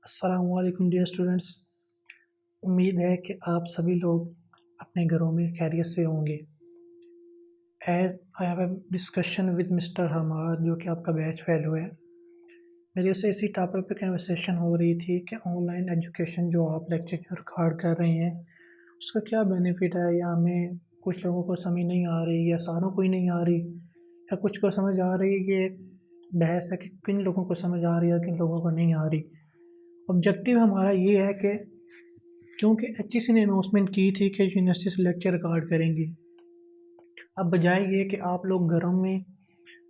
अस्सलामुअलैकुम dear students. उम्मीद है कि आप सभी लोग अपने घरों में खैरियत से होंगे। As I have a discussion with mister Hamad, जो कि आपका बैच फेलो है, मेरी उससे इसी टॉपिक पे कन्वर्सेशन हो रही थी कि ऑनलाइन एजुकेशन जो आप लेक्चर रिकॉर्ड कर रहे हैं उसका क्या बेनिफिट है, या हमें कुछ लोगों को समझ नहीं आ रही या सारों को ही नहीं आ रही, या कुछ को समझ आ रही है। ये बहस है कि किन लोगों को समझ आ रही है किन लोगों को नहीं आ रही। ऑब्जेक्टिव हमारा ये है कि क्योंकि HEC ने अनाउंसमेंट की थी कि यूनिवर्सिटी से लेक्चर रिकॉर्ड करेंगी। अब बजाय ये कि आप लोग घरों में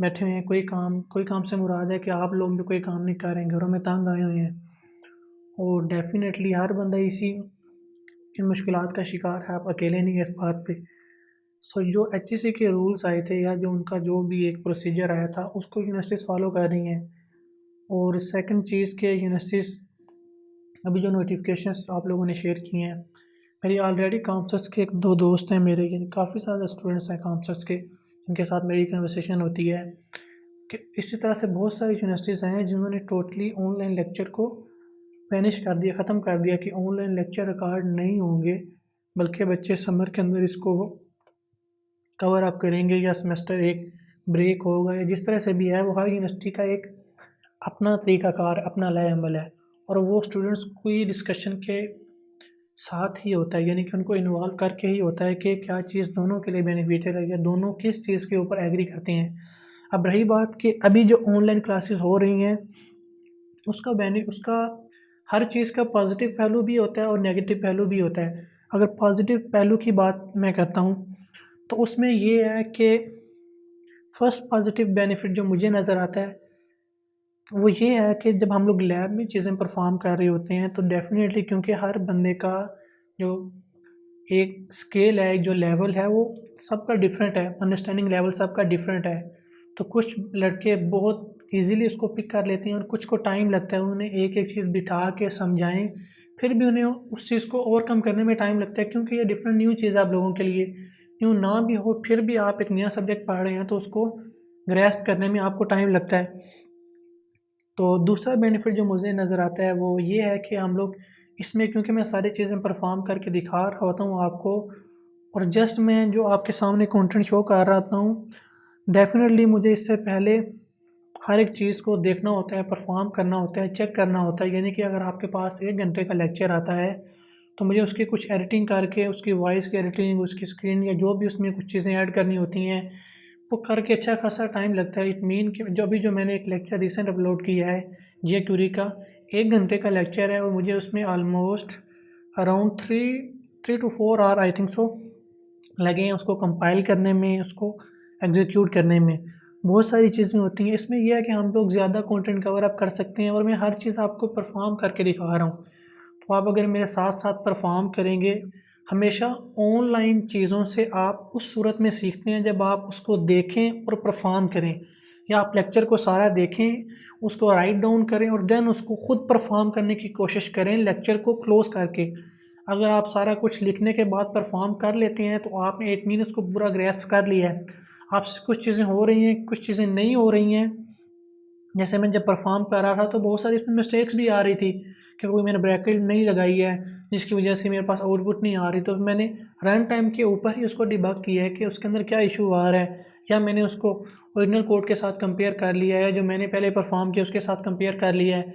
बैठे हुए हैं, कोई काम से मुराद है कि आप लोग भी कोई काम नहीं कर रहे हैं, घरों में तंग आए हुए हैं, और डेफिनेटली हर बंदा इन मुश्किलात का शिकार है, आप अकेले नहीं है इस बात पे। सो जो HEC के रूल्स आए थे या जो उनका जो भी एक प्रोसीजर आया था उसको यूनिवर्सिटीज़ फॉलो कर रही हैं। और सेकंड चीज़ के यूनिवर्सिटीज़ अभी जो नोटिफिकेशंस आप लोगों ने शेयर किए हैं, मेरी ऑलरेडी कॉमर्स के एक दो दोस्त हैं मेरे, यानी काफ़ी ज़्यादा स्टूडेंट्स हैं कॉमर्स के जिनके साथ मेरी कन्वर्सेशन होती है कि इसी तरह से बहुत सारी यूनिवर्सिटीज़ हैं जिन्होंने टोटली ऑनलाइन लेक्चर को बैनिश कर दिया, ख़त्म कर दिया कि ऑनलाइन लेक्चर रिकॉर्ड नहीं होंगे, बल्कि बच्चे समर के अंदर इसको कवर अप करेंगे या सेमेस्टर एक ब्रेक होगा या जिस तरह से भी है। वो हर यूनिवर्सिटी का एक अपना तरीक़ाकार, अपना लय अमल है, और वो स्टूडेंट्स कोई डिस्कशन के साथ ही होता है, यानी कि उनको इन्वॉल्व करके ही होता है कि क्या चीज़ दोनों के लिए बेनिफिशियल है या दोनों किस चीज़ के ऊपर एग्री करते हैं। अब रही बात कि अभी जो ऑनलाइन क्लासेस हो रही हैं उसका हर चीज़ का पॉजिटिव पहलू भी होता है और नेगेटिव पहलू भी होता है। अगर पॉजिटिव पहलू की बात मैं करता हूँ तो उसमें ये है कि फ़र्स्ट पॉजिटिव बेनिफिट जो मुझे नज़र आता है वो ये है कि जब हम लोग लैब में चीज़ें परफॉर्म कर रहे होते हैं तो डेफिनेटली, क्योंकि हर बंदे का जो एक स्केल है, जो लेवल है, वो सबका डिफरेंट है, अंडरस्टैंडिंग लेवल सबका डिफरेंट है। तो कुछ लड़के बहुत इजीली उसको पिक कर लेते हैं और कुछ को टाइम लगता है, उन्हें एक एक चीज़ बिठा के समझाएं, फिर भी उन्हें उस चीज़ को ओवरकम करने में टाइम लगता है, क्योंकि ये डिफरेंट न्यू चीज़ है आप लोगों के लिए। न्यू ना भी हो फिर भी आप एक नया सब्जेक्ट पढ़ रहे हैं तो उसको ग्रैस्प करने में आपको टाइम लगता है। तो दूसरा बेनिफिट जो मुझे नज़र आता है वो ये है कि हम लोग इसमें, क्योंकि मैं सारी चीज़ें परफॉर्म करके दिखा रहा होता हूँ आपको, और जस्ट मैं जो आपके सामने कंटेंट शो कर रहा हूँ, डेफिनेटली मुझे इससे पहले हर एक चीज़ को देखना होता है, परफॉर्म करना होता है, चेक करना होता है। यानी कि अगर आपके पास 1 घंटे का लेक्चर आता है तो मुझे उसकी कुछ एडिटिंग करके, उसकी वॉइस की एडिटिंग, उसकी स्क्रीन या जो भी उसमें कुछ चीज़ें ऐड करनी होती हैं वो करके अच्छा खासा टाइम लगता है। इट मीन कि जो मैंने एक लेक्चर रिसेंट अपलोड किया है जे क्यूरी का, 1 घंटे का लेक्चर है और मुझे उसमें almost around 3 to 4 hour I think so लगे हैं उसको कंपाइल करने में, उसको एग्जीक्यूट करने में। बहुत सारी चीज़ें होती हैं इसमें। यह है कि हम लोग ज़्यादा कंटेंट कवर अप कर सकते हैं और मैं हर चीज़ आपको परफॉर्म करके दिखा रहा हूँ। तो आप अगर मेरे साथ साथ परफॉर्म करेंगे, हमेशा ऑनलाइन चीज़ों से आप उस सूरत में सीखते हैं जब आप उसको देखें और परफॉर्म करें, या आप लेक्चर को सारा देखें, उसको राइट डाउन करें और देन उसको ख़ुद परफॉर्म करने की कोशिश करें लेक्चर को क्लोज करके। अगर आप सारा कुछ लिखने के बाद परफॉर्म कर लेते हैं तो आपने इट मीन उसको पूरा ग्रैस्प कर लिया है। आपसे कुछ चीज़ें हो रही हैं, कुछ चीज़ें नहीं हो रही हैं। जैसे मैं जब परफॉर्म कर रहा था तो बहुत सारी इसमें मिस्टेक्स भी आ रही थी, क्योंकि मैंने ब्रैकेट नहीं लगाई है जिसकी वजह से मेरे पास आउटपुट नहीं आ रही। तो मैंने रन टाइम के ऊपर ही उसको डिबग किया है कि उसके अंदर क्या इशू आ रहा है, या मैंने उसको ओरिजिनल कोड के साथ कंपेयर कर लिया है, जो मैंने पहले परफॉर्म किया उसके साथ कंपेयर कर लिया है।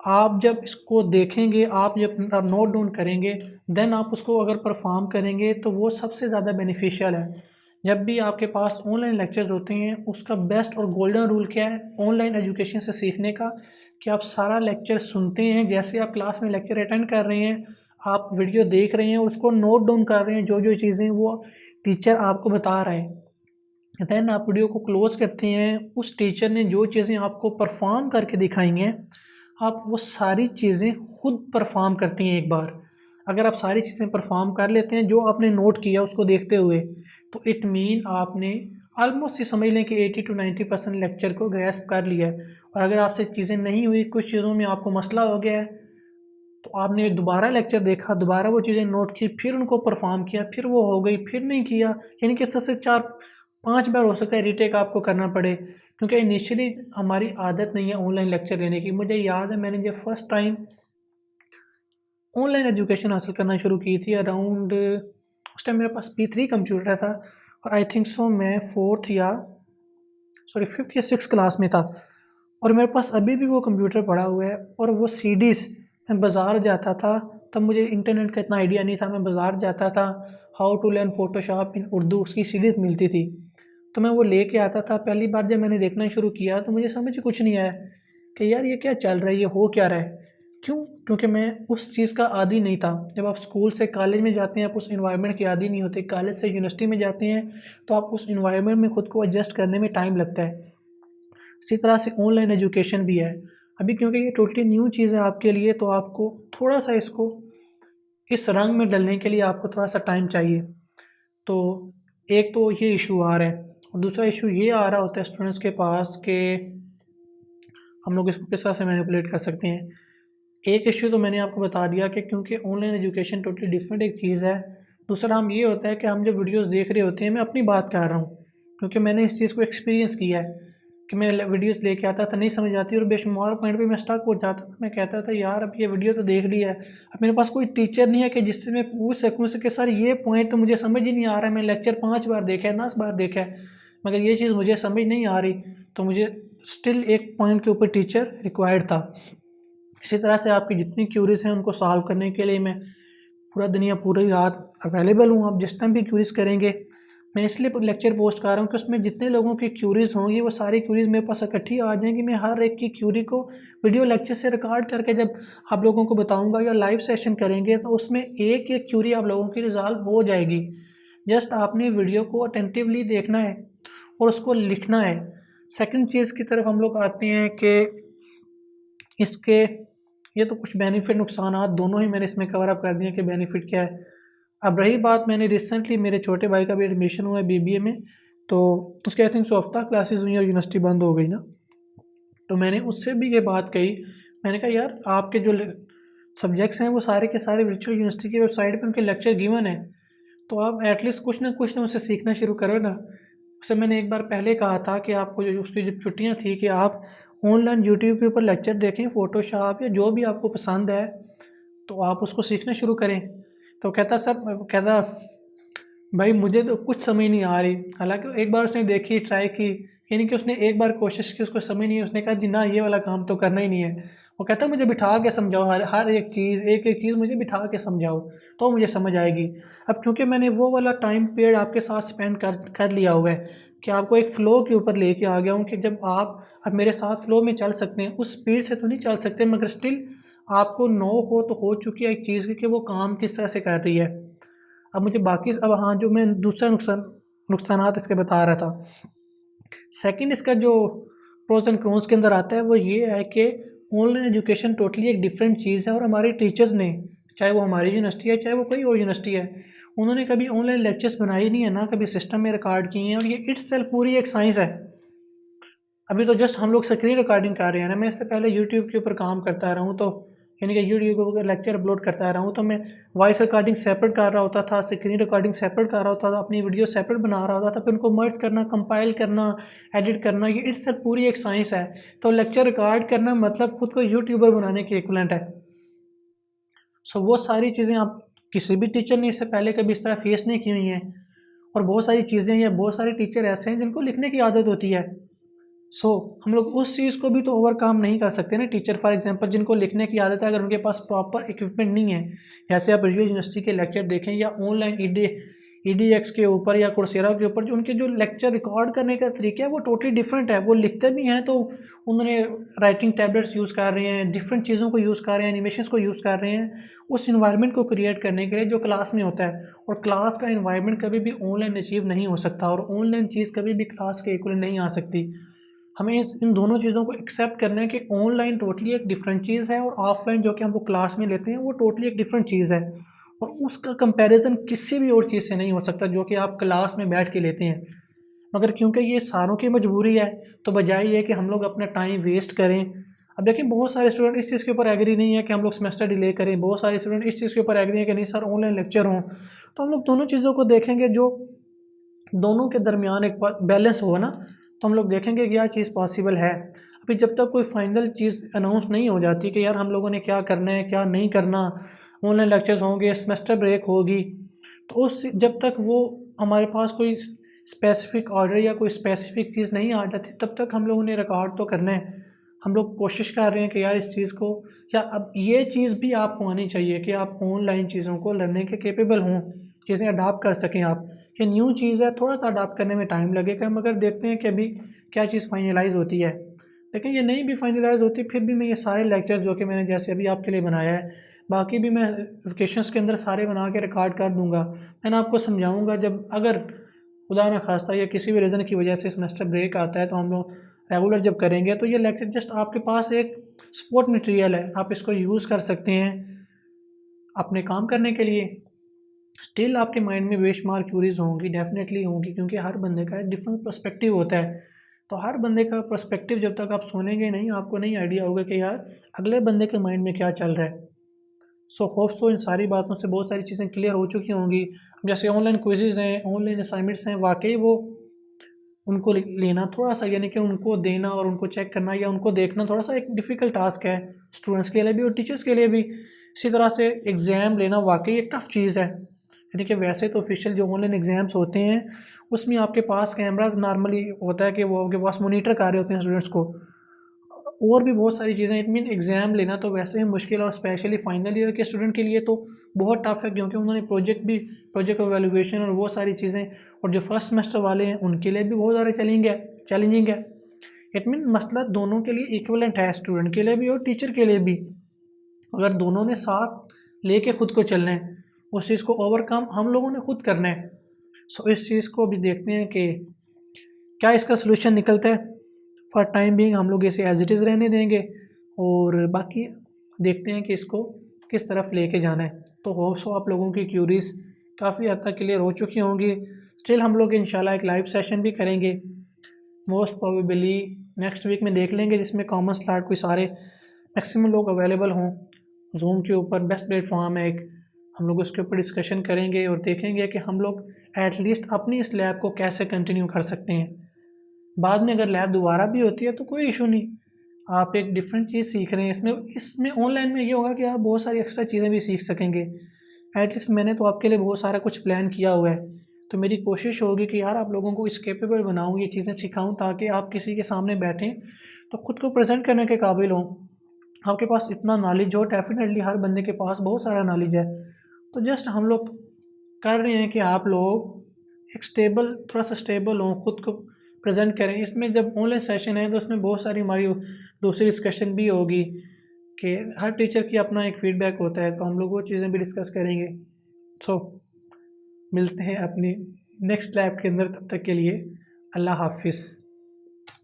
आप जब इसको देखेंगे, आप जब नोट डाउन करेंगे, देन आप उसको अगर परफॉर्म करेंगे तो वो सबसे ज़्यादा बेनिफिशियल है। जब भी आपके पास ऑनलाइन लेक्चर्स होते हैं उसका बेस्ट और गोल्डन रूल क्या है ऑनलाइन एजुकेशन से सीखने का, कि आप सारा लेक्चर सुनते हैं, जैसे आप क्लास में लेक्चर अटेंड कर रहे हैं, आप वीडियो देख रहे हैं, उसको नोट डाउन कर रहे हैं, जो जो चीज़ें वो टीचर आपको बता रहे हैं। देन आप वीडियो को क्लोज करते हैं, उस टीचर ने जो चीज़ें आपको परफॉर्म करके दिखाई हैं आप वो सारी चीज़ें खुद परफॉर्म करती हैं एक बार। अगर आप सारी चीज़ें परफॉर्म कर लेते हैं जो आपने नोट किया उसको देखते हुए, तो इट मीन आपने ऑलमोस्ट ये समझ लें कि 80 to 90% लेक्चर को ग्रैस्प कर लिया है। और अगर आपसे चीज़ें नहीं हुई, कुछ चीज़ों में आपको मसला हो गया है, तो आपने दोबारा लेक्चर देखा, दोबारा वो चीज़ें नोट की, फिर उनको परफॉर्म किया, फिर वो हो गई, फिर नहीं किया, यानी कि इससे 4-5 बार हो सकता है रीटेक आपको करना पड़े, क्योंकि इनिशियली हमारी आदत नहीं है ऑनलाइन लेक्चर लेने की। मुझे याद है मैंने जब फर्स्ट टाइम ऑनलाइन एजुकेशन हासिल करना शुरू की थी अराउंड, उस टाइम मेरे पास P3 कंप्यूटर था और आई थिंक सो मैं फिफ्थ या सिक्स क्लास में था और मेरे पास अभी भी वो कंप्यूटर पड़ा हुआ है। और वो CDs, मैं बाज़ार जाता था, तब मुझे इंटरनेट का इतना आइडिया नहीं था, मैं बाज़ार जाता था, हाउ टू लर्न फोटोशॉप इन उर्दू, उसकी सीरीज़ मिलती थी, तो मैं वो लेके आता था। पहली बार जब मैंने देखना शुरू किया तो मुझे समझ कुछ नहीं आया कि यार ये क्या चल रहा है, ये हो क्या रहा है, क्यों? क्योंकि मैं उस चीज़ का आदी नहीं था। जब आप स्कूल से कॉलेज में जाते हैं आप उस इन्वायरमेंट के आदी नहीं होते, कॉलेज से यूनिवर्सिटी में जाते हैं तो आप उस इन्वायरमेंट में खुद को एडजस्ट करने में टाइम लगता है। इसी तरह से ऑनलाइन एजुकेशन भी है अभी, क्योंकि ये टोटली न्यू चीज़ है आपके लिए, तो आपको थोड़ा सा इसको इस रंग में डलने के लिए आपको थोड़ा सा टाइम चाहिए। तो एक तो ये इशू आ रहा है और दूसरा इशू ये आ रहा होता है स्टूडेंट्स के पास कि हम लोग इसको किस तरह से मैनिपुलेट कर सकते हैं। एक इशू तो मैंने आपको बता दिया कि क्योंकि ऑनलाइन एजुकेशन टोटली डिफरेंट एक चीज़ है। दूसरा हम ये होता है कि हम जब वीडियोस देख रहे होते हैं, मैं अपनी बात कर रहा हूँ क्योंकि मैंने इस चीज़ को एक्सपीरियंस किया है कि मैं वीडियोस लेके आता था, नहीं समझ आती और बेशुमार पॉइंट पे मैं स्टक हो जाता था। मैं कहता था यार अब ये वीडियो तो देख लिया है, अब मेरे पास कोई टीचर नहीं है कि जिससे मैं पूछ सकूँ कि सर ये पॉइंट तो मुझे समझ ही नहीं आ रहा है, मैं लेक्चर 5 बार देखा है, 10 बार देखा है, मगर ये चीज़ मुझे समझ नहीं आ रही, तो मुझे स्टिल एक पॉइंट के ऊपर टीचर रिक्वायर्ड था। इसी तरह से आपकी जितनी क्यूरीज हैं उनको सॉल्व करने के लिए मैं पूरा दुनिया पूरी रात अवेलेबल हूँ। आप जिस टाइम भी क्यूरीज करेंगे, मैं इसलिए लेक्चर पोस्ट कर रहा हूँ कि उसमें जितने लोगों की क्यूरीज होंगी वो सारी क्यूरीज मेरे पास इकट्ठी आ जाएंगी। मैं हर एक की क्यूरी को वीडियो लेक्चर से रिकॉर्ड करके जब आप लोगों को बताऊँगा या लाइव सेशन करेंगे तो उसमें एक एक क्यूरी आप लोगों की रिजॉल्व हो जाएगी। जस्ट आपने वीडियो को अटेंटिवली देखना है और उसको लिखना है। सेकंड चीज़ की तरफ हम लोग आते हैं कि इसके ये तो कुछ बेनिफिट नुकसानात दोनों ही मैंने इसमें कवर अप कर दिए कि बेनिफिट क्या है। अब रही बात, मैंने रिसेंटली मेरे छोटे भाई का भी एडमिशन हुआ है BBA में, तो उसके आई थिंक सो हफ्ता क्लासेस हुई और यूनिवर्सिटी बंद हो गई ना, तो मैंने उससे भी ये बात कही। मैंने कहा यार आपके जो सब्जेक्ट्स हैं वो सारे के सारे वर्चुअल यूनिवर्सिटी की वेबसाइट पर उनके लेक्चर गिवन है, तो आप एटलीस्ट कुछ ना उससे सीखना शुरू करो ना। उससे मैंने एक बार पहले कहा था कि आपको जो उसकी जब छुट्टियाँ थी कि आप ऑनलाइन यूट्यूब के ऊपर लेक्चर देखें, फ़ोटोशॉप या जो भी आपको पसंद है तो आप उसको सीखना शुरू करें। तो कहता भाई मुझे तो कुछ समझ नहीं आ रही। हालांकि एक बार उसने देखी, ट्राई की, यानी कि उसने एक बार कोशिश की, उसको समझ नहीं, उसने कहा जी ना ये वाला काम तो करना ही नहीं है। वो कहता मुझे बिठा के समझाओ, हर एक चीज़ मुझे बिठा के समझाओ तो मुझे समझ आएगी। अब क्योंकि मैंने वो वाला टाइम पीरियड आपके साथ स्पेंड कर लिया हुआ है कि आपको एक फ़्लो के ऊपर लेके आ गया हूँ कि जब आप अब मेरे साथ फ़्लो में चल सकते हैं। उस स्पीड से तो नहीं चल सकते, मगर स्टिल आपको नो हो चुकी है एक चीज़ की कि वो काम किस तरह से कर रही है। अब मुझे बाकी अब हाँ, जो मैं दूसरा नुकसानात इसके बता रहा था, सेकंड इसका जो प्रोज एंड कॉन्स के अंदर आता है वो ये है कि ऑनलाइन एजुकेशन टोटली एक डिफरेंट चीज़ है और हमारे टीचर्स ने, चाहे वो हमारी यूनिवर्सिटी है चाहे वो कोई और यूनिवर्सिटी है, उन्होंने कभी ऑनलाइन लेक्चर्स बनाए नहीं है, ना कभी सिस्टम में रिकॉर्ड किए हैं, और ये इट्सेल्फ पूरी एक साइंस है। अभी तो जस्ट हम लोग स्क्रीन रिकॉर्डिंग कर रहे हैं ना, मैं इससे पहले यूट्यूब के ऊपर काम करता रहा हूँ, तो यानी कि यूट्यूब के ऊपर लेक्चर अपलोड करता रहा हूँ, तो मैं वॉइस रिकॉर्डिंग सेपरेट कर रहा होता था, स्क्रीन रिकॉर्डिंग सेपरेट कर रहा होता था, अपनी वीडियो सेपरेट बना रहा होता था, फिर उनको मर्ज करना, कंपाइल करना, एडिट करना, ये इससे पूरी एक साइंस है। तो लेक्चर रिकॉर्ड करना मतलब खुद को यूट्यूबर बनाने के इक्विवेलेंट है। सो वो सारी चीज़ें आप किसी भी टीचर ने इससे पहले कभी इस तरह फेस नहीं की हुई हैं। और बहुत सारी चीज़ें या बहुत सारे टीचर ऐसे हैं जिनको लिखने की आदत होती है। हम लोग उस चीज़ को भी तो ओवरकम नहीं कर सकते ना। टीचर फॉर एग्जांपल जिनको लिखने की आदत है, अगर उनके पास प्रॉपर इक्विपमेंट नहीं है, जैसे आप रियल यूनिवर्सिटी के लेक्चर देखें या ऑनलाइन EDX के ऊपर या कोर्सेरा के ऊपर जो उनके जो लेक्चर रिकॉर्ड करने का तरीका है वो टोटली डिफरेंट है। वो लिखते भी हैं तो उन्होंने राइटिंग टैबलेट्स यूज़ कर रहे हैं, डिफरेंट चीज़ों को यूज़ कर रहे हैं, एनिमेशंस को यूज़ कर रहे हैं उस इन्वायरमेंट को क्रिएट करने के लिए जो क्लास में होता है। और क्लास का इन्वायरमेंट कभी भी ऑनलाइन अचीव नहीं हो सकता और ऑनलाइन चीज़ कभी भी क्लास के इक्वल नहीं आ सकती। हमें इन दोनों चीज़ों को एक्सेप्ट करना है कि ऑनलाइन टोटली एक डिफरेंट चीज़ है और ऑफलाइन जो कि हम लोग क्लास में लेते हैं वो टोटली एक डिफरेंट चीज़ है, और उसका कंपैरिजन किसी भी और चीज़ से नहीं हो सकता जो कि आप क्लास में बैठ के लेते हैं। मगर क्योंकि ये सारों की मजबूरी है, तो बजाय ये कि हम लोग अपना टाइम वेस्ट करें। अब देखिए बहुत सारे स्टूडेंट इस चीज़ के ऊपर एग्री नहीं है कि हम लोग सेमेस्टर डिले करें, बहुत सारे स्टूडेंट इस चीज़ के ऊपर एग्री है कि नहीं सर ऑनलाइन लेक्चर हों। तो हम लोग दोनों चीज़ों को देखेंगे, जो दोनों के दरमियान एक बैलेंस हो ना, तो हम लोग देखेंगे कि यह चीज़ पॉसिबल है। अभी जब तक कोई फाइनल चीज़ अनाउंस नहीं हो जाती कि यार हम लोगों ने क्या करना है क्या नहीं करना, ऑनलाइन लेक्चर्स होंगे, सेमेस्टर ब्रेक होगी, तो उस जब तक वो हमारे पास कोई स्पेसिफिक ऑर्डर या कोई स्पेसिफिक चीज़ नहीं आ जाती तब तक हम लोगों ने रिकॉर्ड तो करना है। हम लोग कोशिश कर रहे हैं कि यार इस चीज़ को, या अब ये चीज़ भी आपको आनी चाहिए कि आप ऑनलाइन चीज़ों को लर्निंग के केपेबल हों, चीज़ें अडाप्ट कर सकें आप। ये न्यू चीज़ है, थोड़ा सा अडाप्ट करने में टाइम लगेगा, मगर देखते हैं कि अभी क्या चीज़ फाइनलाइज़ होती है। लेकिन ये नहीं भी फाइनलाइज़ होती फिर भी मैं ये सारे लेक्चर्स जो कि मैंने जैसे अभी आपके लिए बनाया है, बाकी भी मैं वेकेशंस के अंदर सारे बना के रिकॉर्ड कर दूंगा। मैंने आपको समझाऊंगा जब अगर खुदा न खास्ता या किसी भी रीज़न की वजह से सेमेस्टर ब्रेक आता है तो हम लोग रेगुलर जब करेंगे तो ये लेक्चर जस्ट आपके पास एक सपोर्ट मटेरियल है, आप इसको यूज़ कर सकते हैं अपने काम करने के लिए। स्टिल आपके माइंड में बेशुमार क्यूरीज होंगी, डेफिनेटली होंगी, क्योंकि हर बंदे का डिफरेंट पर्सपेक्टिव होता है। तो हर बंदे का पर्सपेक्टिव जब तक आप सुनेंगे नहीं आपको नहीं आइडिया होगा कि यार अगले बंदे के माइंड में क्या चल रहा है। सो होप सो इन सारी बातों से बहुत सारी चीज़ें क्लियर हो चुकी होंगी। जैसे ऑनलाइन क्विज़ेज़ हैं, ऑनलाइन असाइनमेंट्स हैं, वाकई वो उनको लेना थोड़ा सा, यानी कि उनको देना और उनको चेक करना या उनको देखना थोड़ा सा एक डिफ़िकल्ट टास्क है स्टूडेंट्स के लिए भी और टीचर्स के लिए भी। इसी तरह से एग्ज़ाम लेना वाकई एक टफ़ चीज़ है। यानी कि वैसे तो ऑफिशियल जो ऑनलाइन एग्ज़ाम्स होते हैं उसमें आपके पास कैमराज नॉर्मली होता है कि वो आपके पास मॉनिटर कर रहे होते हैं स्टूडेंट्स को, और भी बहुत सारी चीज़ें। इट मीन एग्ज़ाम लेना तो वैसे ही मुश्किल है और स्पेशली फाइनल ईयर के स्टूडेंट के लिए तो बहुत टफ है, क्योंकि उन्होंने प्रोजेक्ट एवेल्युएशन और वो सारी चीज़ें, और जो फर्स्ट सेमेस्टर वाले हैं उनके लिए भी बहुत ज़्यादा चैलेंजिंग है। इट मीन मसला दोनों के लिए इक्वलेंट है, स्टूडेंट के लिए भी और टीचर के लिए भी। अगर दोनों ने साथ लेके खुद को चलना है, उस चीज़ को ओवरकम हम लोगों ने खुद करना है। सो इस चीज़ को भी देखते हैं कि क्या इसका सोल्यूशन निकलता है। फॉर टाइम बीइंग हम लोग इसे एज इट इज़ रहने देंगे और बाकी देखते हैं कि इसको किस तरफ लेके जाना है। तो होप सो आप लोगों की क्यूरीज काफ़ी हद तक क्लियर हो चुकी होंगी। स्टिल हम लोग इंशाल्लाह एक लाइव सेशन भी करेंगे, मोस्ट प्रोबेबली नेक्स्ट वीक में देख लेंगे, जिसमें कॉमन स्लॉट कोई सारे मैक्सिमम लोग अवेलेबल हों। जूम के ऊपर बेस्ट प्लेटफॉर्म है एक, हम लोग उसके ऊपर डिस्कशन करेंगे और देखेंगे कि हम लोग एटलीस्ट अपनी इस लैब को कैसे कंटिन्यू कर सकते हैं। बाद में अगर लैब दोबारा भी होती है तो कोई इशू नहीं, आप एक डिफरेंट चीज़ सीख रहे हैं इसमें ऑनलाइन में ये होगा कि आप बहुत सारी एक्स्ट्रा चीज़ें भी सीख सकेंगे। एटलीस्ट मैंने तो आपके लिए बहुत सारा कुछ प्लान किया हुआ है, तो मेरी कोशिश होगी कि यार आप लोगों को इस कैपेबल बनाऊँ, ये चीज़ें सिखाऊँ, ताकि आप किसी के सामने बैठें तो ख़ुद को प्रेजेंट करने के काबिल हों, आपके पास इतना नॉलेज हो। डेफिनेटली हर बंदे के पास बहुत सारा नॉलेज है, तो जस्ट हम लोग कर रहे हैं कि आप लोग एक थोड़ा सा स्टेबल हों, ख़ुद को प्रेजेंट करें। इसमें जब ऑनलाइन सेशन है तो उसमें बहुत सारी हमारी दूसरी डिस्कशन भी होगी कि हर टीचर की अपना एक फीडबैक होता है, तो हम लोग वो चीज़ें भी डिस्कस करेंगे। सो मिलते हैं अपनी नेक्स्ट लैब के अंदर, तब तक के लिए अल्लाह हाफिज़।